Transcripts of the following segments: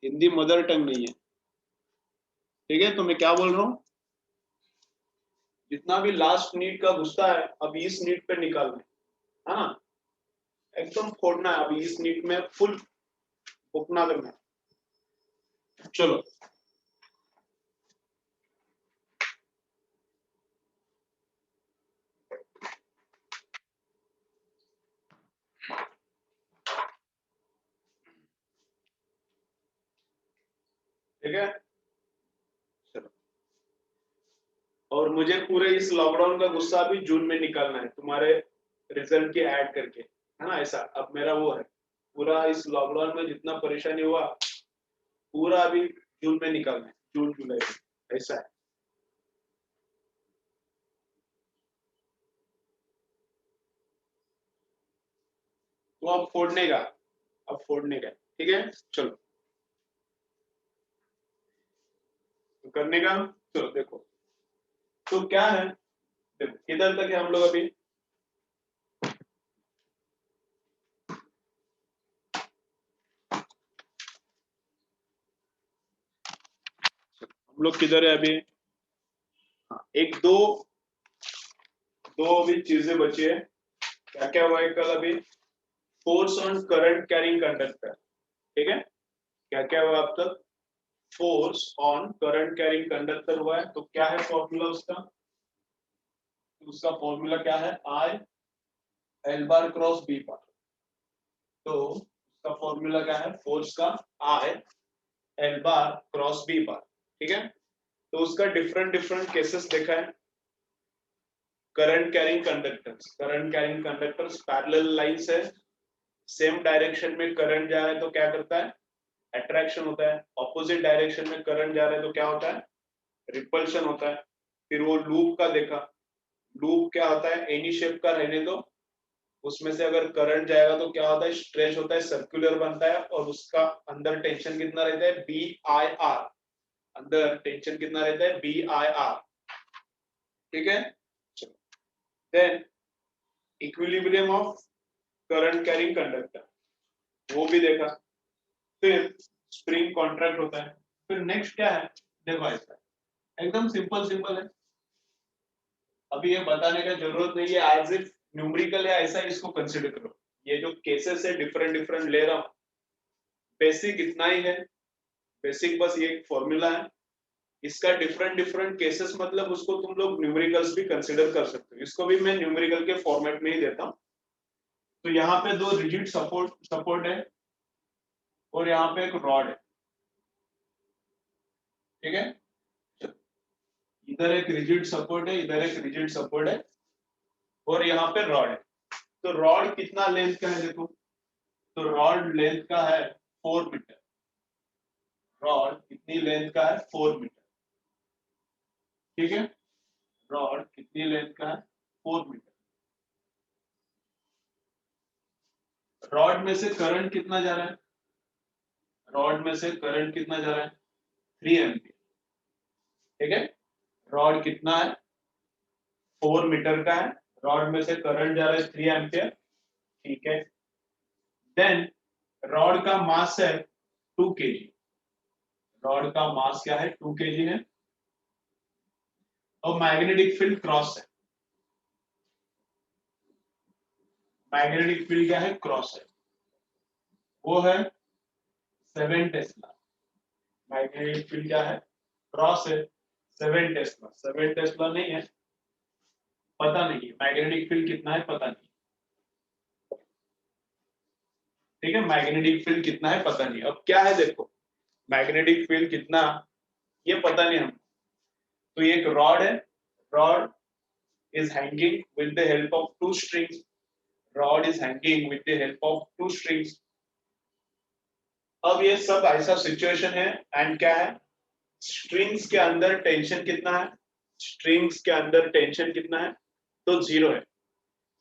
Hindi mother tongue नहीं है, ठीक है। तो मैं क्या बोल रहा हूँ, जितना भी लास्ट नीट का गुस्सा है अब इस नीट पे निकालना है ना, एकदम फोड़ना है अभी इस नीट में, फुल फूकना करना है। चलो ठीक है, चलो। और मुझे पूरे इस लॉकडाउन का गुस्सा भी जून में निकालना है तुम्हारे रिजल्ट के ऐड करके, है ना। ऐसा अब मेरा वो है, पूरा इस लॉकडाउन में जितना परेशानी हुआ पूरा अभी जून में निकालना है, जून जुलाई में, ऐसा है। तो अब फोड़ने का, अब फोड़ने का, ठीक है। चलो तो करने का, चलो देखो तो क्या है, देखो किधर तक है हम लोग अभी, हम लोग किधर है अभी। हाँ, एक दो दो अभी चीजें बची है। क्या क्या हुआ है कल अभी, force on current carrying conductor, ठीक है। क्या क्या हुआ अब तक, force on current carrying conductor हुआ है। तो क्या है फॉर्मूला उसका, उसका फॉर्मूला क्या है, I L bar cross B bar. तो उसका फॉर्मूला क्या है, फोर्स का I L bar cross B bar, ठीक है। तो उसका डिफरेंट डिफरेंट केसेस देखा है। Current carrying conductors parallel lines है, सेम डायरेक्शन में करंट जा रहा है तो क्या करता है, अट्रैक्शन होता है। ऑपोजिट डायरेक्शन में करंट जा रहा है तो क्या होता है, रिपल्शन होता है। फिर वो लूप का देखा, लूप क्या होता है, एनी शेप का रहने दो, उसमें से अगर करंट जाएगा तो क्या होता है, स्ट्रेच होता है, सर्कुलर बनता है, और उसका अंदर टेंशन कितना रहता है, बी आई आर, अंदर टेंशन कितना रहता है, बी आई आर, ठीक है। Then equilibrium of current carrying conductor, वो भी देखा। फिर स्प्रिंग कॉन्ट्रैक्ट होता है। फिर नेक्स्ट क्या है, देखो ऐसा एकदम सिंपल सिंपल है, अभी ये बताने का जरूरत नहीं है, एज इफ न्यूमेरिकल है ऐसा इसको कंसिडर करो। ये जो केसेस है डिफरेंट डिफरेंट ले रहा हूँ, बेसिक इतना ही है, बेसिक बस ये फॉर्मूला है। इसका डिफरेंट डिफरेंट केसेस मतलब उसको तुम लोग न्यूमेरिकल्स भी कंसिडर कर सकते हो, इसको भी मैं न्यूमेरिकल के फॉर्मेट में ही देता हूँ। तो यहाँ पे दो रिजिड सपोर्ट है और यहाँ पे एक रॉड है, ठीक है। इधर एक रिजिड सपोर्ट है, इधर एक रिजिड सपोर्ट है, और यहाँ पे रॉड है। तो रॉड कितना लेंथ का है देखो, तो रॉड लेंथ का है 4 मीटर, रॉड कितनी लेंथ का है, 4 मीटर, ठीक है। रॉड कितनी लेंथ का है, 4 मीटर। रॉड में से करंट कितना जा रहा है, रॉड में से करंट कितना जा रहा है, 3 एम्पियर, ठीक है। रॉड कितना है, 4 मीटर का है, रॉड में से करंट जा रहा है 3 एम्पियर, ठीक है। देन रॉड का मास है 2 kg, रॉड का मास क्या है, 2 kg है, और मैग्नेटिक फील्ड क्रॉस है, मैग्नेटिक फील्ड क्या है, क्रॉस है, वो है 7 टेस्ला। मैग्नेटिक फील्ड क्या है, क्रॉस है, 7 टेस्ला, 7 टेस्ला नहीं है, पता नहीं है मैग्नेटिक फील्ड कितना है, पता नहीं, ठीक है। मैग्नेटिक फील्ड कितना है पता नहीं। अब क्या है देखो, मैग्नेटिक फील्ड कितना ये पता नहीं हम। तो ये एक रॉड है, rod is hanging with the help of two strings, rod is hanging with the help of two strings। अब ये सब ऐसा सिचुएशन है, एंड क्या है, स्ट्रिंग्स के अंदर टेंशन कितना है, स्ट्रिंग्स के अंदर टेंशन कितना है, तो 0 है,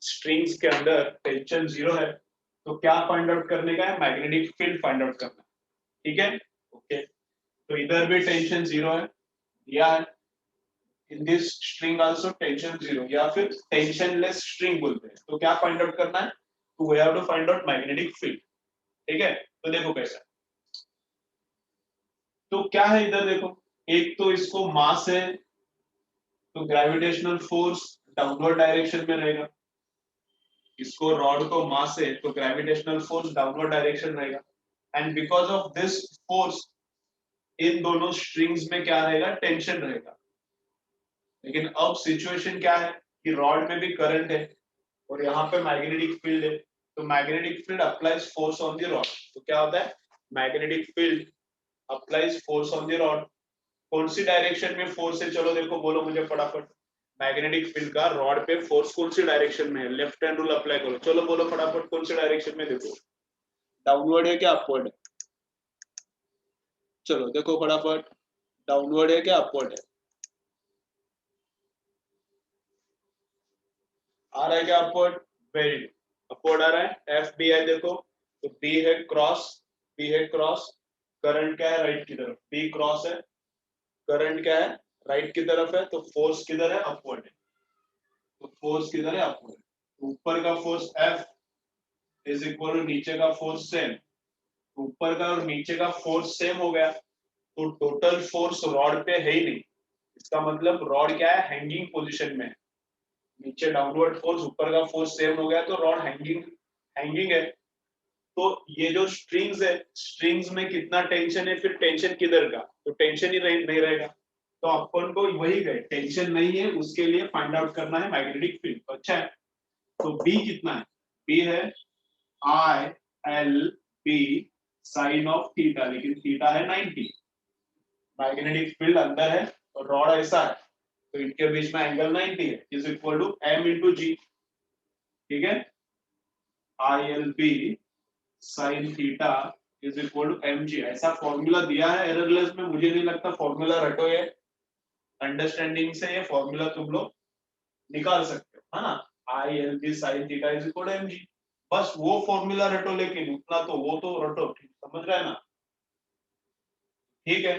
स्ट्रिंग्स के अंदर टेंशन 0 है। तो क्या फाइंड आउट करने का है, मैग्नेटिक फील्ड फाइंड आउट करना है, ठीक है। ओके, तो इधर भी टेंशन 0 है, दिया है। In this string also tension 0, या फिर टेंशनलेस स्ट्रिंग बोलते हैं। तो क्या फाइंड आउट करना है, तो we have to find out magnetic field, ठीक है। तो देखो कैसा, तो क्या है इधर देखो, एक तो इसको मास है तो ग्रेविटेशनल फोर्स डाउनवर्ड डायरेक्शन में रहेगा, इसको रॉड को मास है तो ग्रेविटेशनल फोर्स डाउनवर्ड डायरेक्शन रहेगा, and because of this force in दोनों स्ट्रिंग्स में क्या रहेगा, टेंशन रहेगा। लेकिन अब सिचुएशन क्या है कि रॉड में भी करंट है और यहाँ पे मैग्नेटिक फील्ड है, तो magnetic field applies force on the rod. तो क्या होता है, magnetic field applies force on the rod. कौन सी डायरेक्शन में फोर्स है, चलो देखो बोलो मुझे फटाफट। मैग्नेटिक फील्ड का रॉड पे फोर्स कौन सी डायरेक्शन में है, लेफ्ट हैंड रूल अप्लाई करो, चलो बोलो फटाफट कौन सी डायरेक्शन में, देखो डाउनवर्ड है क्या अपवर्ड है, चलो देखो फटाफट, डाउनवर्ड है क्या अपवर्ड है, आ रहा है क्या अपवर्ड, वेरी अपवर्ड आ रहा है। एफ बी आई देखो, तो बी है क्रॉस, बी है क्रॉस, करंट क्या है राइट की तरफ, बी क्रॉस है, करंट क्या है राइट की तरफ है, तो फोर्स किधर है, अपवर्ड है, तो फोर्स किधर है, अपवर्ड है। तो ऊपर का force F is equal to नीचे का फोर्स सेम, ऊपर का और नीचे का फोर्स सेम हो गया, तो टोटल फोर्स रॉड पे है ही नहीं, इसका मतलब रॉड क्या है, हैंगिंग पोजीशन में है। नीचे डाउनवर्ड फोर्स, ऊपर का फोर्स सेम हो गया तो रॉड हैंगिंग हैंगिंग है। तो ये जो स्ट्रिंग्स है, स्ट्रिंग्स में कितना टेंशन है, फिर टेंशन किधर का, तो टेंशन ही नहीं रहेगा। तो अपन को वही गए, टेंशन नहीं है उसके लिए फाइंड आउट करना है मैग्नेटिक फील्ड। अच्छा है, तो बी कितना है, बी है I L B sine of theta, लेकिन थीटा है 90, मैग्नेटिक फील्ड अंदर है और रॉड ऐसा है, तो इनके बीच में एंगल 90 है, is equal to M into G. ठीक है, I L B sine theta is equal to M G, ऐसा फॉर्मूला दिया है एररलेस में, मुझे नहीं लगता फॉर्मूला रटो, ये अंडरस्टैंडिंग से ये फॉर्मूला तुम लोग निकाल सकते हो, है ना। I L B sine theta is equal to M G, बस वो फॉर्मूला रटो, लेकिन उतना तो वो तो रटो, ठीक समझ रहे हैं ना। ठीक है,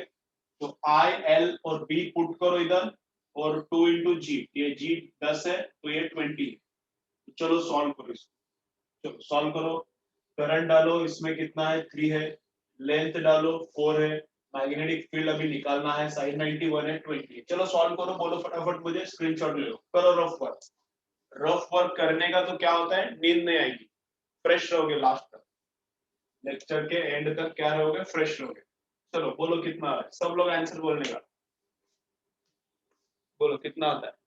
तो आई एल और बी पुट करो इधर, और 2 इंटू जी, ये जी 10 है तो ये 20 है, तो चलो सॉल्व करो इसको, चलो सॉल्व करो। करंट डालो, इसमें कितना है 3 है, लेंथ डालो 4 है, मैग्नेटिक फील्ड अभी निकालना है, साइन 91 है 20 है। चलो सॉल्व करो, बोलो फटाफट, मुझे स्क्रीनशॉट ले लो, करो रफ वर्क। रफ वर्क करने का तो क्या होता है, नींद नहीं आएगी, फ्रेश रहोगे, लास्ट तक लेक्चर के एंड तक क्या रहोगे, फ्रेश रहोगे। चलो बोलो कितना है, सब लोग आंसर बोलने का, बोलो कितना आता है।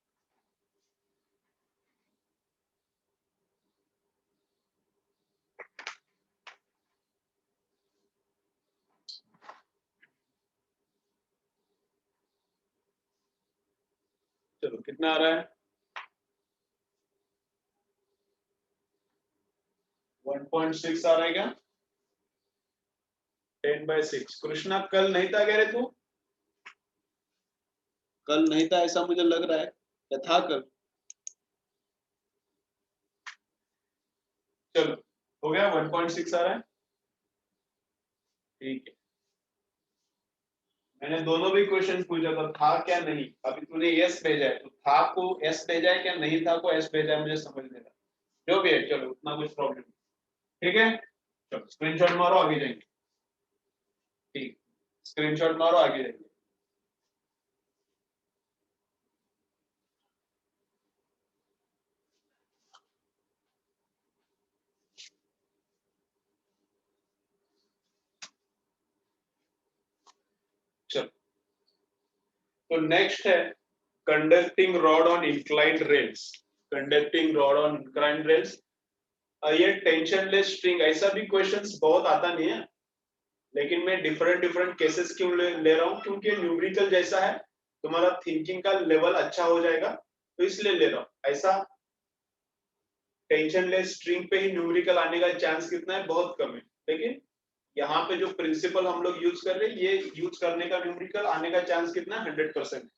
चलो कितना आ रहा है, 1.6 आ रहा है क्या, 10/6। कृष्णा कल नहीं था कह रहे तू, कल नहीं था ऐसा मुझे लग रहा है, या था कल। चलो हो गया, 1.6 आ रहा है, ठीक है। मैंने दोनों भी क्वेश्चन पूछा था क्या नहीं, अभी तूने यस भेजा है, तो था को एस भेजा है क्या नहीं था को एस भेजा है, मुझे समझ नहीं रहा, जो भी है चलो उतना कुछ प्रॉब्लम नहीं। ठीक है, चलो स्क्रीनशॉट मारो, आगे जाएंगे। ठीक, स्क्रीनशॉट मारो, आगे जाएंगे। चलो, तो नेक्स्ट है conducting rod on inclined rails, conducting rod on inclined rails. ये टेंशनलेस स्ट्रिंग, ऐसा भी क्वेश्चंस बहुत आता नहीं है, लेकिन मैं डिफरेंट डिफरेंट केसेस क्यों ले रहा हूँ, क्योंकि न्यूमेरिकल जैसा है, तुम्हारा थिंकिंग का लेवल अच्छा हो जाएगा, तो इसलिए ले रहा हूँ। ऐसा टेंशनलेस स्ट्रिंग पे ही न्यूमेरिकल आने का चांस कितना है, बहुत कम है, लेकिन यहाँ पे जो प्रिंसिपल हम लोग यूज कर रहे हैं, ये यूज करने का न्यूमेरिकल आने का चांस कितना है, 100%।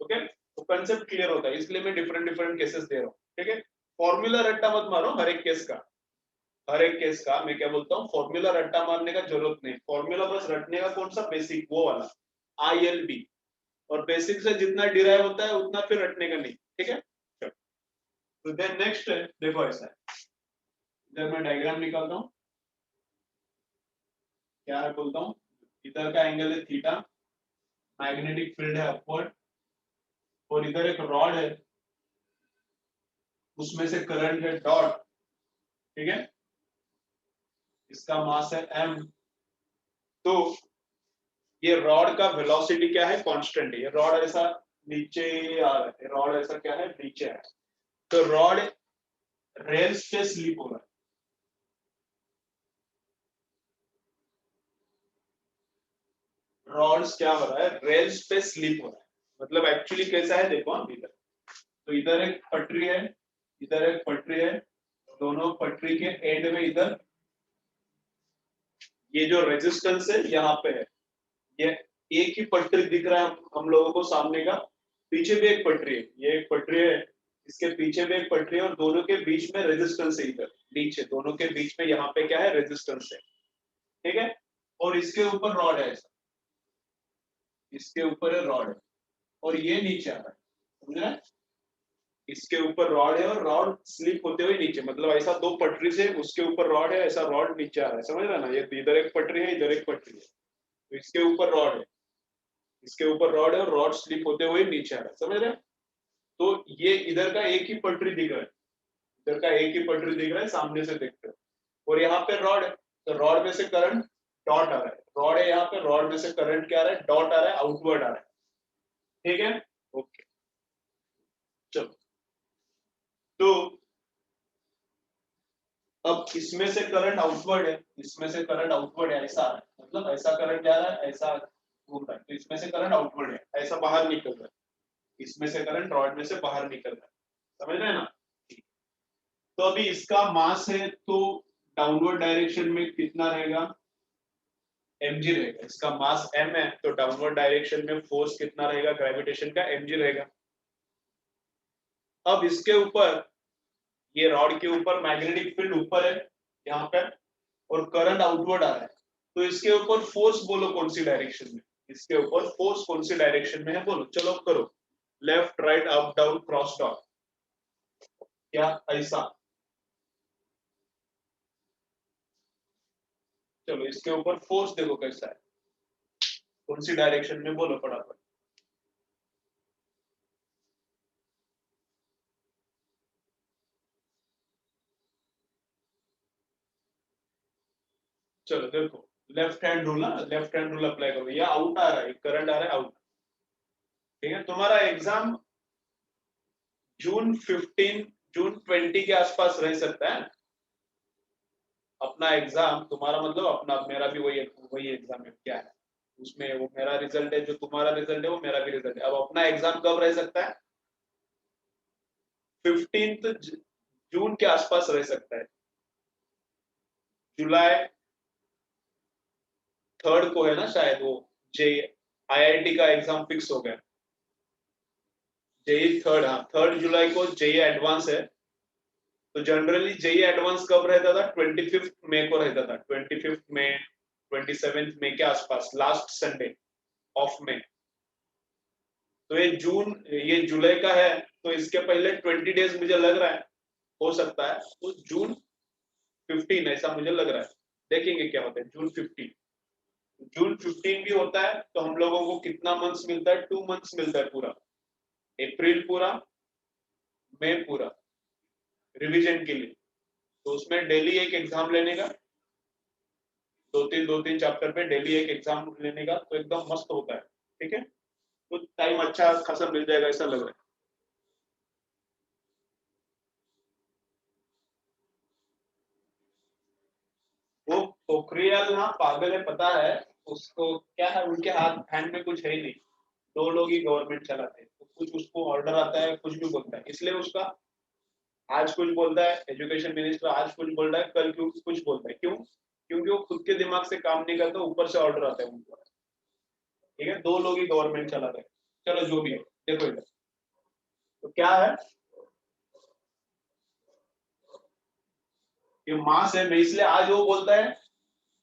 ओके, तो कंसेप्ट क्लियर होता है, इसलिए मैं डिफरेंट डिफरेंट केसेस दे रहा हूँ। ठीक है, फॉर्मूला रट्टा मत मारो हर एक केस का, हर एक केस का मैं क्या बोलता हूँ, फॉर्मूला रट्टा मारने का जरूरत नहीं, फॉर्मूला बस रटने का कौन सा, बेसिक वो वाला आई एल बी, और बेसिक से जितना डिराइव होता है उतना फिर रटने का नहीं। ठीक है, तो देन नेक्स्ट है, देखो ऐसा है, इधर मैं डायग्राम निकालता हूँ, क्या है बोलता हूँ, इधर का एंगल है थीटा, मैग्नेटिक फील्ड है अपवर्ड, और इधर एक रॉड है, उसमें से करंट है डॉट, ठीक है, इसका मास है m। तो ये रॉड का वेलोसिटी क्या है, कांस्टेंट है, ये रॉड ऐसा नीचे आ रहा है, रॉड ऐसा क्या है नीचे है, तो रॉड रेल्स पे स्लिप हो रहा है, रॉड्स क्या हो रहा है, रेल्स पे स्लिप हो रहा है, मतलब एक्चुअली कैसा है देखो हम इधर, तो इधर एक पटरी है, इधर एक पटरी है, दोनों पटरी के एंड में इधर ये जो रेजिस्टेंस है यहाँ पे है, ये एक ही पटरी दिख रहा है हम लोगों को सामने का, पीछे भी एक पटरी है, ये एक पटरी है, इसके पीछे भी एक पटरी है, और दोनों के बीच में रेजिस्टेंस है, इधर नीचे दोनों के बीच में यहाँ पे क्या है रेजिस्टेंस है, ठीक है, और इसके ऊपर रॉड है ऐसा, इसके ऊपर है रॉड है, और ये नीचे आ रहा है, समझ रहे हैं? इसके ऊपर रॉड है और रॉड स्लिप होते हुए नीचे, मतलब ऐसा दो पटरी से उसके ऊपर रॉड है, ऐसा रॉड नीचे आ रहा है, समझ रहे हैं ना, ये इधर एक पटरी है, इधर एक पटरी है, तो इसके ऊपर रॉड है, इसके ऊपर रॉड है, और रॉड स्लिप होते हुए नीचे आ रहा है, समझ रहे हैं? तो ये इधर का एक ही पटरी दिख रहा है, इधर का एक ही पटरी दिख रहा है सामने से देखते हो, और यहाँ पे रॉड है, तो रॉड में से करंट डॉट आ रहा है, रॉड है यहाँ पे, रॉड में से करंट क्या आ रहा है, डॉट आ रहा है, आउटवर्ड आ रहा है, ठीक है, ओके, चलो, तो अब इसमें से करंट आउटवर्ड है, इसमें से करंट आउटवर्ड है, ऐसा आ रहा है, मतलब ऐसा करंट जा रहा है, ऐसा घूम रहा है, तो इसमें से करंट आउटवर्ड है, ऐसा बाहर निकल रहा है, इसमें से करंट रॉड में से बाहर निकल रहा है, समझ रहे हैं ना? तो अभी इसका मास है, तो डाउनवर्ड डायरेक्शन में कितना रहेगा, mg रहेगा, इसका मास m है, तो डाउनवर्ड डायरेक्शन में फोर्स कितना रहेगा ग्रेविटेशन का, mg रहेगा। अब इसके ऊपर, ये रॉड के ऊपर मैग्नेटिक फील्ड ऊपर है यहाँ पे, और करंट आउटवर्ड आ रहा है, तो इसके ऊपर फोर्स बोलो कौन सी डायरेक्शन में, इसके ऊपर फोर्स कौन सी डायरेक्शन में है बोलो, चलो करो, left right up down cross dot, क्या ऐसा, चलो इसके ऊपर फोर्स देखो कैसा है, कौन सी डायरेक्शन में बोलो फटाफट, चलो देखो, लेफ्ट हैंड रूल ना, लेफ्ट हैंड रूल अप्लाई करो, ये आउट आ रहा है, करंट आ रहा है आउट, ठीक है, तुम्हारा एग्जाम जून 15 जून 20 के आसपास रह सकता है, अपना एग्जाम तुम्हारा मतलब अपना, मेरा भी वही वही एग्जाम है, क्या है उसमें, वो मेरा रिजल्ट है, जो तुम्हारा रिजल्ट है वो मेरा भी रिजल्ट है, अब अपना एग्जाम कब रह सकता है, 15 जून के आसपास रह सकता है, जुलाई 3 को है ना शायद, वो जे आईआईटी का एग्जाम फिक्स हो गया, जेई 3, हाँ 3 जुलाई को जेई एडवांस है, तो जनरली जेई एडवांस कब रहता था, 25 मई को रहता था, 25 मई 27 मई के आसपास, लास्ट संडे ऑफ में, तो ये जुलाई का है, तो इसके पहले 20 डेज मुझे लग रहा है, हो सकता है, तो जून 15 ऐसा मुझे लग रहा है, देखेंगे क्या होता है, जून 15 भी होता है, तो हम लोगों को कितना मंथ्स मिलता है, 2 मंथ्स मिलता है पूरा, अप्रैल पूरा, मई पूरा रिवीजन के लिए, तो उसमें डेली एक एग्जाम लेने का, दो तीन चैप्टर पे डेली एक एग्जाम लेने का, तो एकदम मस्त होता है, ठीक है, तो टाइम अच्छा खासा मिल जाएगा ऐसा लग रहा है। वो पोखरियाल ना पागल है पता है, उसको क्या है, उनके हाथ हैंड में कुछ है ही नहीं, दो लोग ही गवर्नमेंट चलाते हैं, तो कुछ उसको ऑर्डर आता है, कुछ भी बोलता है, इसलिए उसका आज कुछ बोलता है, एजुकेशन मिनिस्टर आज कुछ बोल रहा है, कल क्यों कुछ बोलता है, क्यों, क्योंकि वो खुद के दिमाग से काम नहीं करता, ऊपर से ऑर्डर आता है उनको, ठीक है, दो लोग ही गवर्नमेंट चलाते हैं, चलो जो भी है, देखो इधर, तो क्या है, ये मास है, मैं इसलिए आज वो बोलता है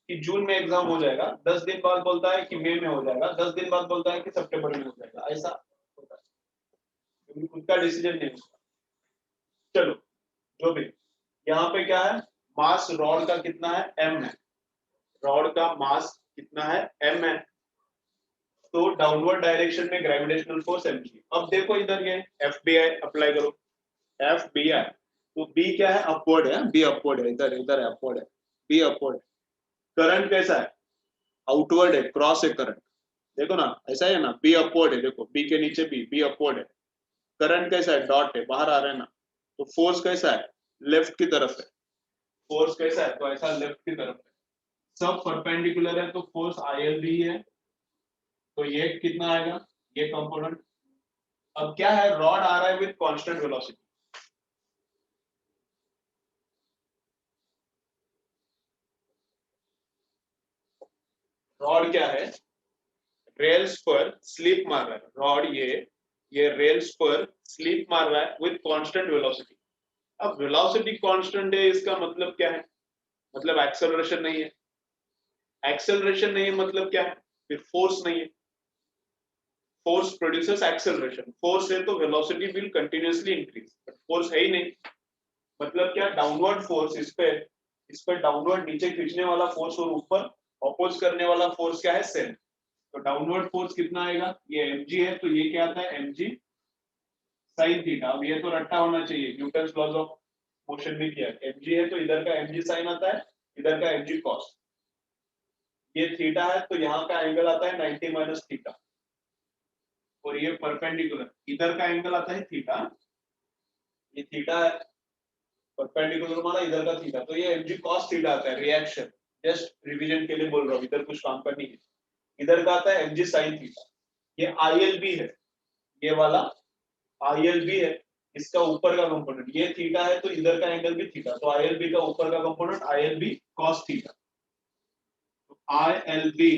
कि जून में एग्जाम हो जाएगा, 10 दिन बाद बोलता है कि मई में हो जाएगा, 10 दिन बाद बोलता है कि सितंबर में हो जाएगा, ऐसा होता है, क्योंकि खुद का डिसीजन नहीं होता, चलो जो भी, यहाँ पे क्या है, मास रॉड का कितना है, m है, रॉड का मास कितना है, m है, तो डाउनवर्ड डायरेक्शन में ग्रेविटेशनल फोर्स mg। अब देखो इधर ये FBI अप्लाई करो, FBI, तो B क्या है, अपवर्ड है, B अपवर्ड है, इधर इधर है अपवर्ड है, B अपवर्ड है। करंट कैसा है, आउटवर्ड है, क्रॉस है करंट, देखो ना ऐसा है ना, B अपवर्ड है, देखो B के नीचे B अपवर्ड है। करंट कैसा है, डॉट है, बाहर आ रहा है ना। तो फोर्स कैसा है, लेफ्ट की तरफ है, फोर्स कैसा है, तो ऐसा लेफ्ट की तरफ है, सब परपेंडिकुलर है, तो फोर्स ILB है, तो ये कितना आएगा, ये कंपोनेंट। अब क्या है, रॉड आ रहा है विद कांस्टेंट वेलोसिटी, रॉड क्या है, रेल्स पर स्लिप मार रहा है, रॉड ये रेल्स पर स्लिप मार रहा है विद कांस्टेंट वेलोसिटी। अब वेलोसिटी कांस्टेंट है, इसका मतलब क्या है, मतलब एक्सेलरेशन नहीं है, एक्सेलरेशन नहीं है मतलब क्या है, फिर फोर्स नहीं है, फोर्स प्रोड्यूसेस एक्सेलरेशन, फोर्स है तो velocity will continuously increase, but force है ही नहीं, मतलब क्या, डाउनवर्ड फोर्स, इस पे डाउनवर्ड नीचे खींचने वाला फोर्स और ऊपर अपोज करने वाला फोर्स क्या है, सेम। तो डाउनवर्ड फोर्स कितना आएगा, ये mg है, तो ये क्या आता है, mg sin थीटा। अब ये तो रट्टा होना चाहिए, न्यूटन लॉज ऑफ मोशन में किया, mg है तो इधर का mg sin आता है, इधर का mg cos, ये थीटा है तो यहाँ का एंगल आता है 90 माइनस थीटा, और ये परपेंडिकुलर, इधर का एंगल आता है थीटा, ये थीटा है, परपेंडिकुलर माना इधर का थीटा, तो ये mg cos थीटा आता है, रिएक्शन, जस्ट रिवीजन के लिए बोल रहा हूँ, इधर कुछ काम करनी है। इधर का आता है mg sin थीटा, ये ILB है, ये वाला ILB है, इसका ऊपर का कंपोनेंट, ये थीटा है तो इधर का एंगल भी थीटा, तो ILB का ऊपर का कंपोनेंट ILB cos थीटा, तो ILB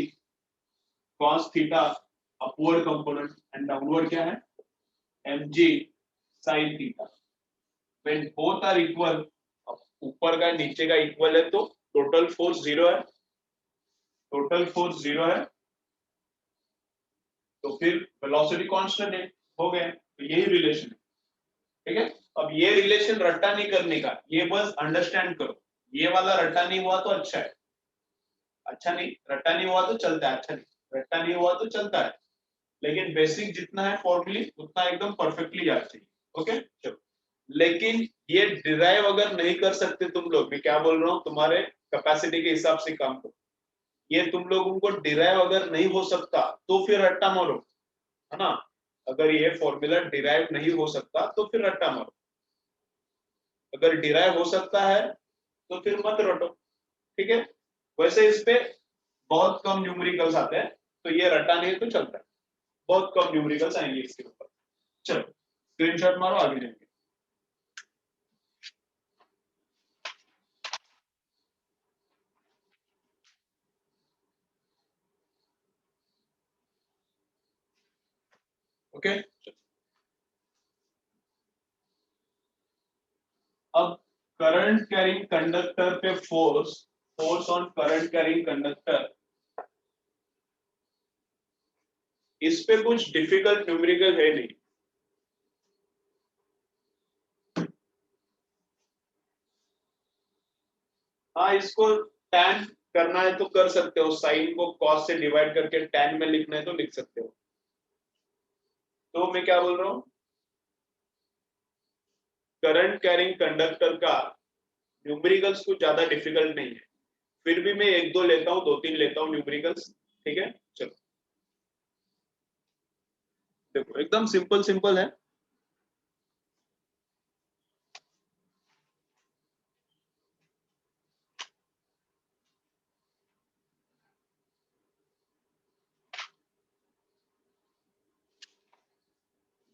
cos theta upward component, and downward क्या है, mg sin थीटा। व्हेन बोथ आर इक्वल, ऊपर का नीचे का इक्वल है तो टोटल फोर्स जीरो है, टोटल फोर्स जीरो है, तो फिर वेलोसिटी कांस्टेंट है, हो गया, तो यही रिलेशन है, ठीक है। अब ये रिलेशन रट्टा नहीं करने का, ये बस अंडरस्टैंड करो, ये वाला रट्टा नहीं हुआ तो अच्छा है, अच्छा नहीं, रट्टा नहीं हुआ तो चलता है, अच्छा नहीं रट्टा नहीं हुआ तो चलता है, लेकिन बेसिक जितना है फॉर्मूली उतना एकदम परफेक्टली याद चाहिए, ओके चलो। लेकिन ये डिराइव अगर नहीं कर सकते तुम लोग, मैं क्या बोल रहा हूँ, तुम्हारे कैपेसिटी के हिसाब से काम करो, ये तुम लोगों को डिराइव अगर नहीं हो सकता तो फिर रट्टा मारो, है ना, अगर ये फॉर्मूला डिराइव नहीं हो सकता तो फिर रट्टा मारो, अगर डिराइव हो सकता है तो फिर मत रटो, ठीक है। वैसे इस पे बहुत कम न्यूमेरिकल्स आते हैं, तो ये रटा नहीं तो चलता है, बहुत कम न्यूमेरिकल्स आएंगे इसके ऊपर। चलो स्क्रीनशॉट मारो, आगे जाएंगे। ओके, अब करंट कैरिंग कंडक्टर पे force, force on current carrying conductor, इस पे कुछ डिफिकल्ट न्यूमेरिकल है नहीं, हाँ इसको tan करना है तो कर सकते हो, साइन को cos से डिवाइड करके tan में लिखना है तो लिख सकते हो। तो मैं क्या बोल रहा हूँ, करंट कैरिंग कंडक्टर का न्यूमेरिकल्स कुछ ज्यादा डिफिकल्ट नहीं है, फिर भी मैं एक दो लेता हूँ, दो तीन लेता हूँ न्यूमेरिकल्स, ठीक है। चलो देखो एकदम सिंपल सिंपल है।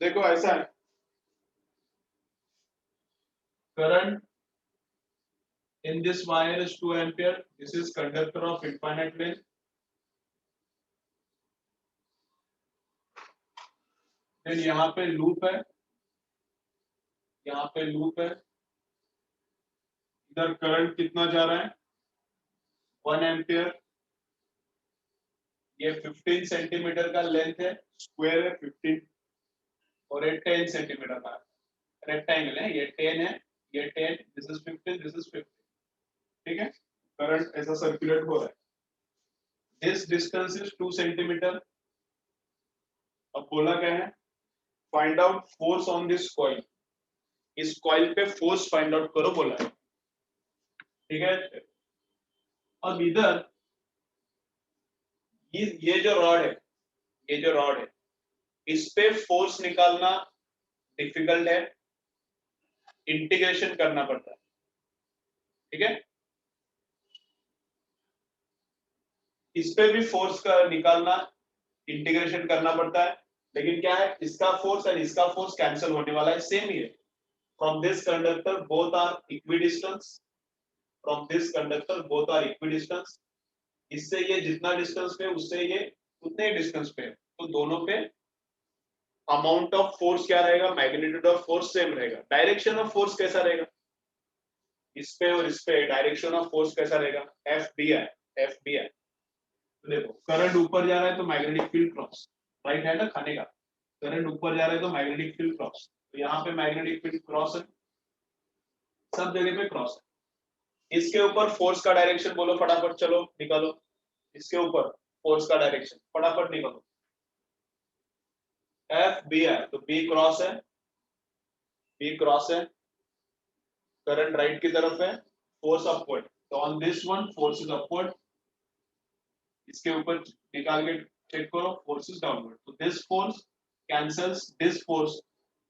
देखो ऐसा है, current in this wire is 2 ampere, this is conductor of infinite length, then यहाँ पे लूप है, यहाँ पे लूप है, इधर करंट कितना जा रहा है, 1 एम्पियर, ये 15 सेंटीमीटर का लेंथ है, स्क्वायर है 15, और ये 10 सेंटीमीटर का रेक्टेंगल है, ये 10 है, ये 10, दिस इज 15, दिस इज 15, ठीक है। करंट ऐसा सर्कुलेट हो रहा है, दिस डिस्टेंस इज 2 सेंटीमीटर। अब बोला क्या है, find out force on this coil, इस कॉइल पे फोर्स फाइंड आउट करो बोला है, ठीक है। अब इधर ये जो रॉड है, ये जो रॉड है, इस पे फोर्स निकालना डिफिकल्ट है, इंटीग्रेशन करना पड़ता है, ठीक है। इस पे भी फोर्स का निकालना, इंटीग्रेशन करना पड़ता है, लेकिन क्या है, इसका फोर्स और इसका फोर्स कैंसिल होने वाला है, सेम ही है। From this conductor both are equidistance, from this conductor both are equidistance, इससे ये जितना डिस्टेंस पे उससे ये उतने ही डिस्टेंस पे है, तो दोनों पे अमाउंट ऑफ फोर्स क्या रहेगा, मैग्नीट्यूड ऑफ फोर्स सेम रहेगा। डायरेक्शन ऑफ फोर्स कैसा रहेगा, इस पे और इस पे डायरेक्शन ऑफ फोर्स कैसा रहेगा, F B I, F B I. देखो करंट ऊपर जा रहा है तो magnetic field cross, right hand खाने का, करंट ऊपर जा रहा है तो मैग्नेटिक फील्ड क्रॉस, तो यहाँ पे मैग्नेटिक फील्ड क्रॉस है, सब जगह पे क्रॉस है। इसके ऊपर फोर्स का डायरेक्शन बोलो फटाफट, चलो निकालो, इसके ऊपर फोर्स का डायरेक्शन फटाफट निकालो, एफ बी आई, तो बी क्रॉस है, बी क्रॉस है, करंट राइट की तरफ है, फोर्स अपवर्ड, तो on this one force is upward, इसके ऊपर निकाल के चेक करो, फोर्स इज डाउनवर्ड, तो this force cancels this force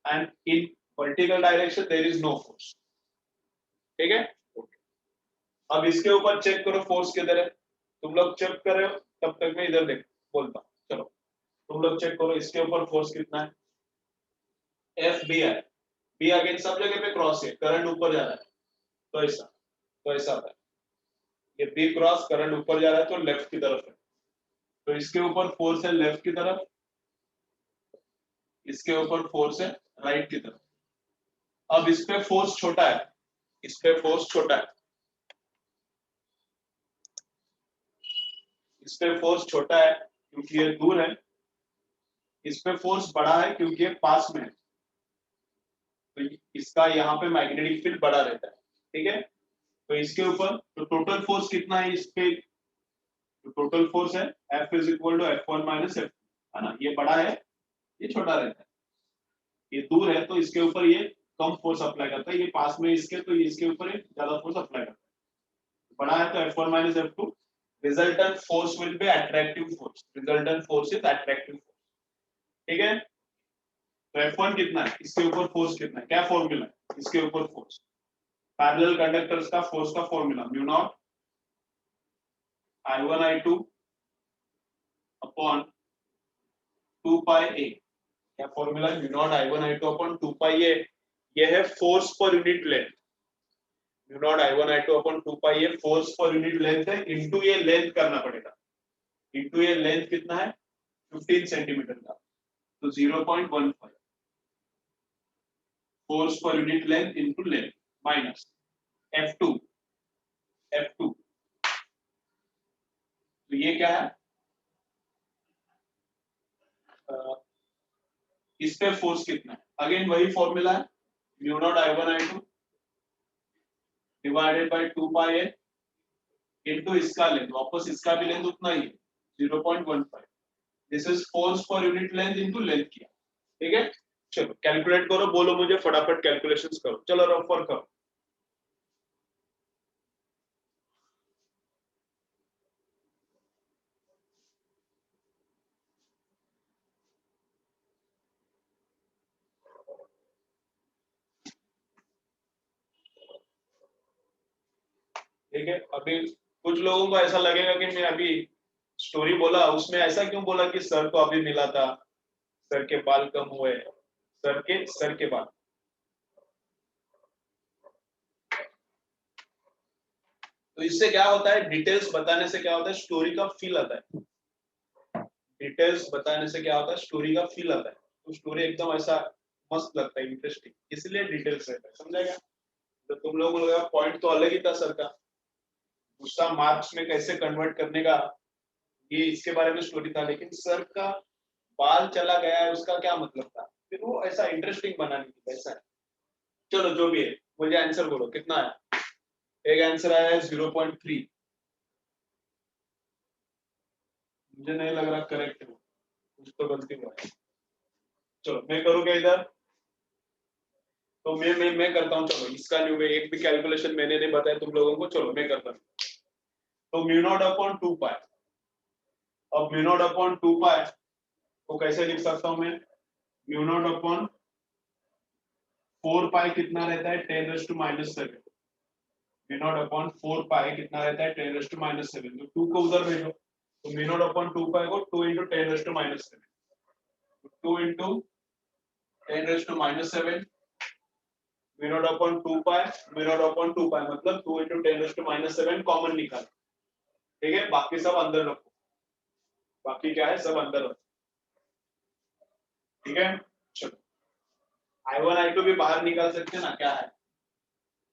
and in vertical direction there is no force, ठीक है। अब इसके ऊपर चेक करो फोर्स किधर है, तुम लोग चेक कर रहे हो तब तक मैं इधर देख बोलता हूं, चलो तुम लोग चेक करो इसके ऊपर फोर्स कितना है, F B I, B again सब जगह पे क्रॉस है, करंट ऊपर जा रहा है, तो ऐसा, तो ऐसा आता है, ये बी क्रॉस करंट ऊपर जा रहा है तो लेफ्ट की तरफ है, तो इसके ऊपर फोर्स है लेफ्ट की तरफ, इसके ऊपर फोर्स है राइट की तरफ। अब इस पे फोर्स छोटा है, इस पे फोर्स छोटा है, इस पे फोर्स छोटा है क्योंकि ये दूर है, इस पे फोर्स बड़ा है क्योंकि ये पास में है, तो इसका यहाँ पे मैग्नेटिक फील्ड बड़ा रहता है, ठीक है। तो इसके ऊपर तो टोटल फोर्स कितना है इस पे, तो टोटल फोर्स है F is equal to F1 minus F, है ना, ये बड़ा है ये छोटा रहता है, ये दूर है तो इसके ऊपर ये कम फोर्स अप्लाई करता है, ये पास में इसके तो ये इसके ऊपर ज्यादा फोर्स अप्लाई करता है, बड़ा है तो F1 minus F2, resultant force will be attractive force, resultant force is attractive force, ठीक है। तो F1 कितना है, इसके ऊपर फोर्स कितना है, क्या फॉर्मूला है, इसके ऊपर फोर्स, पैरेलल कंडक्टर्स का फोर्स का formula mu naught I1 I2 upon 2 पाई ए, क्या फॉर्मूला है, mu naught I1 I2 upon 2 पाई ए, ये है force per unit length, mu naught I1 I2 upon 2 pi a force per unit length है, into ये length करना पड़ेगा, इनटू ये लेंथ कितना है 15 सेंटीमीटर का, तो 0.15 force per unit length into length minus F2, F2 तो ये क्या है, इस पे फोर्स कितना है, अगेन वही फॉर्मूला है, mu naught I1 I2 divided by 2 pi A into इसका लेंथ, वापस इसका भी लेंथ उतना ही है 0.15, this is force per unit length into length किया, ठीक है। चलो कैलकुलेट करो, बोलो मुझे फटाफट कैलकुलेशंस करो, चलो रफ वर्क करो। ठीक है, अभी कुछ लोगों को ऐसा लगेगा कि मैं अभी स्टोरी बोला उसमें ऐसा क्यों बोला कि सर को अभी मिला था, सर के बाल कम हुए, सर के बाल, तो इससे क्या होता है, डिटेल्स बताने से क्या होता है, स्टोरी का फील आता है, डिटेल्स बताने से क्या होता है, स्टोरी का फील आता है, तो स्टोरी एकदम ऐसा मस्त लगता है, इंटरेस्टिंग, इसलिए डिटेल्स रहता है, समझेगा। तो तुम लोगों को लगा पॉइंट तो अलग ही था सर का, दूसरा मार्क्स में कैसे कन्वर्ट करने का ये इसके बारे में स्टोरी था, लेकिन सर का बाल चला गया है उसका क्या मतलब था, फिर वो ऐसा इंटरेस्टिंग बनाने की ऐसा है। चलो जो भी है मुझे आंसर बोलो कितना है, एक आंसर आया है 0.3, मुझे नहीं लग रहा करेक्ट है, कुछ तो गलती हुआ है। चलो मैं करूँ क्या इधर, तो मैं करता हूँ। चलो इसका जो एक भी कैलकुलेशन मैंने नहीं बताया तुम लोगों को, चलो मैं करता हूँ। तो म्यू नॉट अपॉन 2 पाई, अब म्यू नॉट अपॉन 2 पाई को कैसे लिख सकता हूँ मैं, म्यू नॉट अपॉन 4 पाई कितना रहता है 10⁻⁷, म्यू नॉट अपॉन 4 पाई कितना रहता है 10⁻⁷, तो 2 को उधर भेजो, तो म्यू नॉट अपॉन 2 पाई को 2 into 10⁻⁷, 2 into 10⁻⁷, mu naught upon 2 पाई, म्यू नॉट अपॉन 2 पाई मतलब 2 इंटू 10⁻⁷ कॉमन निकाल, ठीक है, बाकी सब अंदर रखो, बाकी क्या है सब अंदर रखो, ठीक है। चलो I1 I2 भी बाहर निकाल सकते हैं ना, क्या है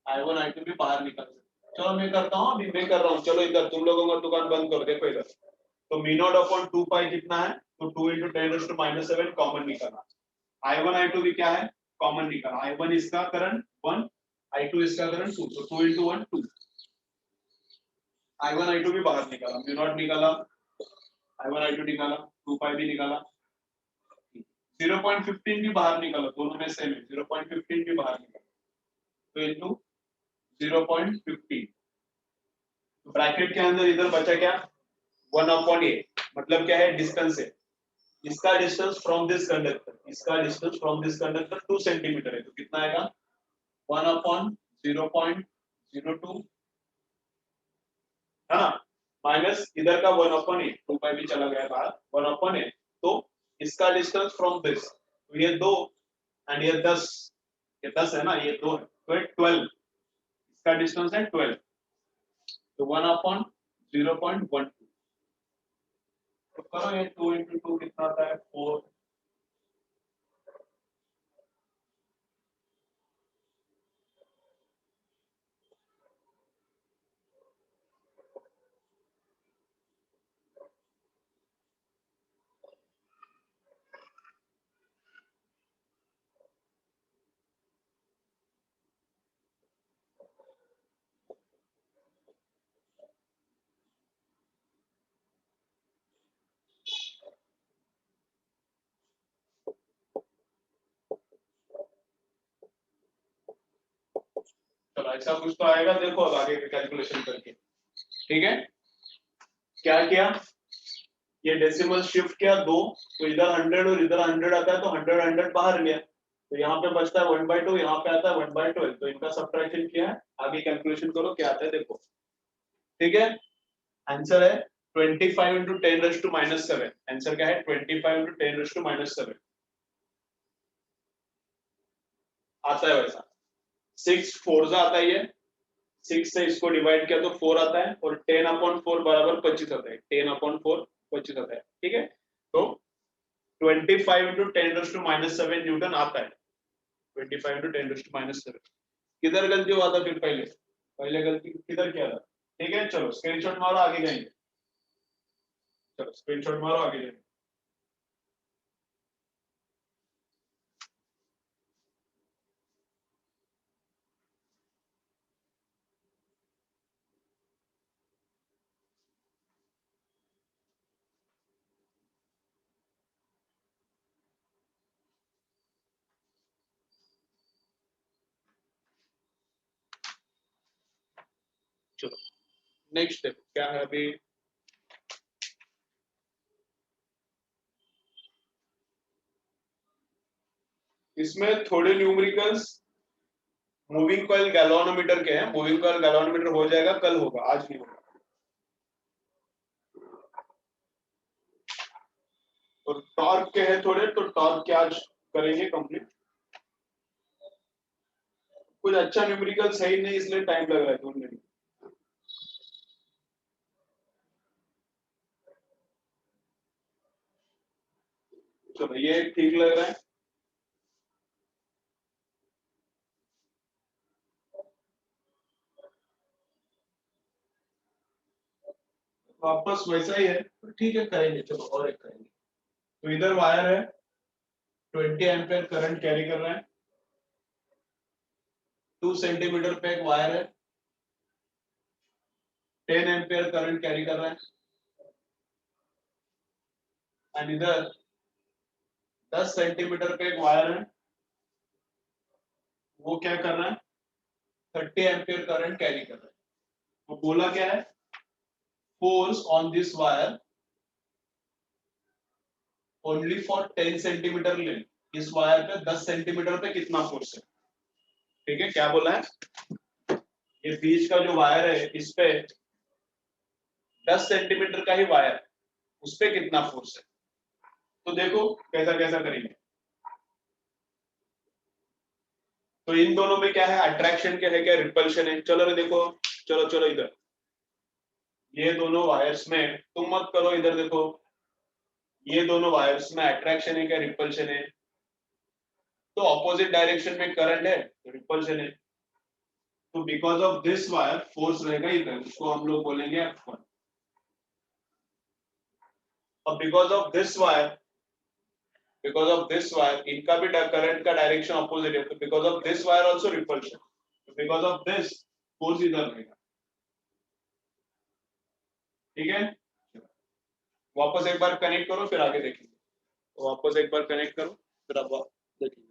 I1 I2 भी बाहर निकाल सकते हैं। चलो मैं करता हूँ, अभी मैं कर रहा हूँ, चलो इधर तुम लोगों का दुकान बंद करो, देखो इधर, तो म्यू नॉट अपॉन 2 पाई कितना है, तो 2 इंटू 10⁻⁷ कॉमन निकालना, I1 I2 भी क्या है कॉमन निकालना, I1 इसका करंट 1, I2 इसका करंट 2, तो 2 इंटू 1 2, I1 I2 भी बाहर निकाला, म्यू नॉट निकाला, I1 I2 निकाला, 2 पाई भी निकाला, 0.15 भी बाहर निकाला, दोनों में सेम है, 0.15 भी बाहर निकाला, तो इंटू 0.15, तो ब्रैकेट के अंदर इधर बचा क्या 1/8, मतलब क्या है डिस्टेंस है, इसका डिस्टेंस फ्रॉम दिस कंडक्टर, इसका distance from this conductor 2 centimetre है, तो कितना आएगा 1/0.02, है ना, माइनस इधर का 1/8, 2 पाई भी चला गया बाहर, 1/8, तो इसका डिस्टेंस फ्रॉम दिस, तो ये 2 एंड ये 10, ये 10 है ना, ये 2 है, तो ये 12, इसका डिस्टेंस है 12, तो 1/0.12, तो करो ये 2 इंटू 2 कितना आता है 4, चलो ऐसा कुछ तो आएगा, देखो अब आगे कैलकुलेशन करके, ठीक है। क्या किया, ये डेसिमल शिफ्ट किया 2, तो इधर 100 और इधर 100 आता है, तो 100 बाहर गया, तो यहाँ पे बचता है 1/2, यहाँ पे आता है 1/12, तो इनका सब्ट्रैक्शन किया है, आगे कैलकुलेशन करो क्या आता है देखो, ठीक है। आंसर है 25 इंटू 10⁻⁷, आंसर क्या है 25 इंटू 10⁻⁷, आता है वैसा, 6 4 आता है, ये 6 से इसको डिवाइड किया तो 4 आता है, और 10/4 बराबर 25 आता है, 10/4 25 आता है, ठीक है। तो 25 इंटू 10⁻⁷ न्यूटन आता है, 25 इंटू 10⁻⁷, किधर गलती हुआ था फिर पहले, पहले गलती किधर किया था, ठीक है। चलो स्क्रीनशॉट मारो आगे जाएंगे, चलो स्क्रीनशॉट मारो आगे जाएंगे। चलो नेक्स्ट देखो क्या है अभी, इसमें थोड़े न्यूमेरिकल्स मूविंग कॉइल गैल्वानोमीटर के हैं, मूविंग कॉइल गैल्वानोमीटर हो जाएगा कल, होगा आज नहीं होगा, और टॉर्क के हैं थोड़े, तो टॉर्क के आज करेंगे कंप्लीट, कुछ अच्छा न्यूमेरिकल सही नहीं इसलिए टाइम लग रहा है ढूंढने में। चलो ये ठीक लग रहा है, वापस वैसा ही है, तो ठीक है करेंगे, चलो और एक करेंगे। तो इधर वायर है, 20 एम्पियर करंट कैरी कर रहा है, 2 सेंटीमीटर पे एक वायर है, 10 एम्पियर करंट कैरी कर रहा है, एंड इधर 10 सेंटीमीटर पे एक वायर है, वो क्या कर रहा है, 30 एम्पियर करंट कैरी कर रहा है। तो बोला क्या है, force on this wire only for 10 centimetre length, इस वायर पे 10 सेंटीमीटर पे कितना फोर्स है। ठीक है, क्या बोला है, ये बीच का जो वायर है इस पे 10 सेंटीमीटर का ही वायर, उस पे कितना फोर्स है। तो देखो कैसा कैसा करेंगे। तो इन दोनों में क्या है, अट्रैक्शन क्या है, क्या रिपल्शन है। चलो रे देखो, चलो चलो इधर, ये दोनों वायर्स में, तुम मत करो, इधर देखो, ये दोनों वायर्स में अट्रैक्शन है क्या रिपल्शन है। तो ऑपोजिट डायरेक्शन में करंट है तो रिपल्शन है। तो because of this wire force रहेगा इधर, उसको हम लोग बोलेंगे F1। और बिकॉज ऑफ दिस वायर इनका भी करंट का डायरेक्शन ऑपोजिट है, तो because of this wire also repulsion, तो बिकॉज ऑफ दिस फोर्स इधर रहेगा। ठीक है, वापस एक बार कनेक्ट करो फिर आगे देखेंगे। तो वापस एक बार कनेक्ट करो फिर अब देखेंगे।